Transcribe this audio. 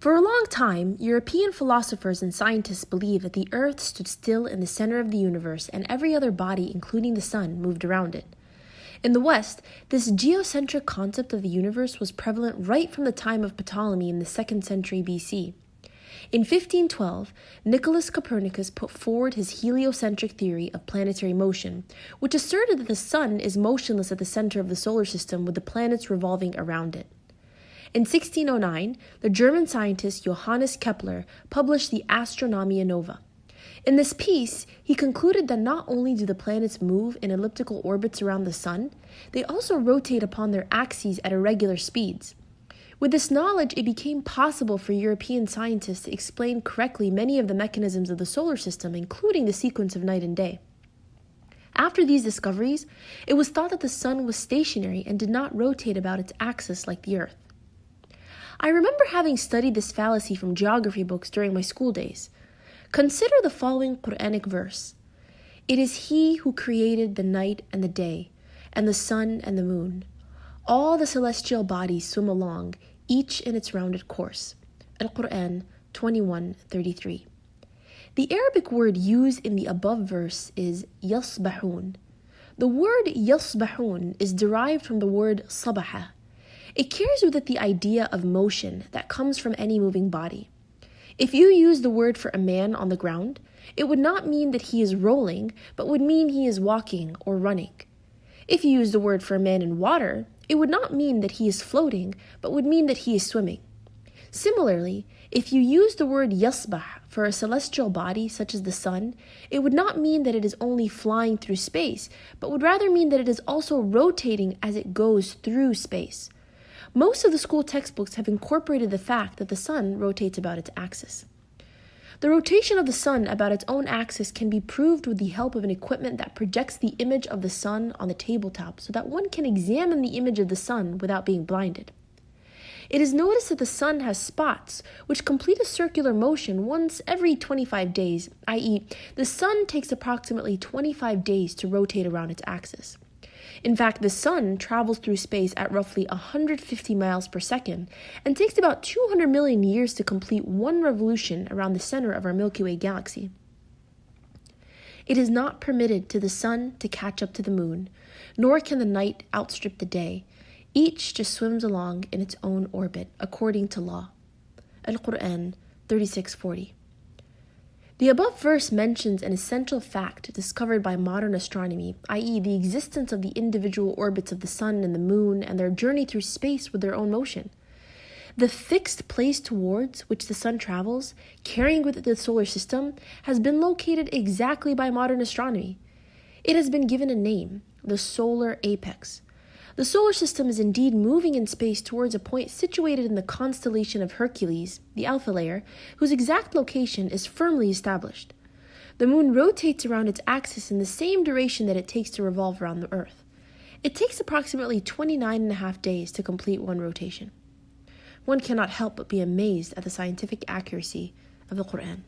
For a long time, European philosophers and scientists believed that the Earth stood still in the center of the universe and every other body, including the sun, moved around it. In the West, this geocentric concept of the universe was prevalent right from the time of Ptolemy in the 2nd century BC. In 1512, Nicholas Copernicus put forward his heliocentric theory of planetary motion, which asserted that the sun is motionless at the center of the solar system with the planets revolving around it. In 1609, the German scientist Johannes Kepler published the Astronomia Nova. In this piece, he concluded that not only do the planets move in elliptical orbits around the sun, they also rotate upon their axes at irregular speeds. With this knowledge, it became possible for European scientists to explain correctly many of the mechanisms of the solar system, including the sequence of night and day. After these discoveries, it was thought that the sun was stationary and did not rotate about its axis like the Earth. I remember having studied this fallacy from geography books during my school days. Consider the following Quranic verse. It is He who created the night and the day, and the sun and the moon. All the celestial bodies swim along, each in its rounded course. Al-Quran 21:33. The Arabic word used in the above verse is yasbahun. The word yasbahun is derived from the word sabaha. It carries with it the idea of motion that comes from any moving body. If you use the word for a man on the ground, it would not mean that he is rolling, but would mean he is walking or running. If you use the word for a man in water, it would not mean that he is floating, but would mean that he is swimming. Similarly, if you use the word yasbah for a celestial body such as the sun, it would not mean that it is only flying through space, but would rather mean that it is also rotating as it goes through space. Most of the school textbooks have incorporated the fact that the sun rotates about its axis. The rotation of the sun about its own axis can be proved with the help of an equipment that projects the image of the sun on the tabletop so that one can examine the image of the sun without being blinded. It is noticed that the sun has spots which complete a circular motion once every 25 days, i.e., the sun takes approximately 25 days to rotate around its axis. In fact, the sun travels through space at roughly 150 miles per second and takes about 200 million years to complete one revolution around the center of our Milky Way galaxy. It is not permitted to the sun to catch up to the moon, nor can the night outstrip the day. Each just swims along in its own orbit, according to law. Al-Quran 36:40. The above verse mentions an essential fact discovered by modern astronomy, i.e., the existence of the individual orbits of the sun and the moon and their journey through space with their own motion. The fixed place towards which the sun travels, carrying with it the solar system, has been located exactly by modern astronomy. It has been given a name, the solar apex. The solar system is indeed moving in space towards a point situated in the constellation of Hercules, the Alpha layer, whose exact location is firmly established. The moon rotates around its axis in the same duration that it takes to revolve around the Earth. It takes approximately 29.5 days to complete one rotation. One cannot help but be amazed at the scientific accuracy of the Quran.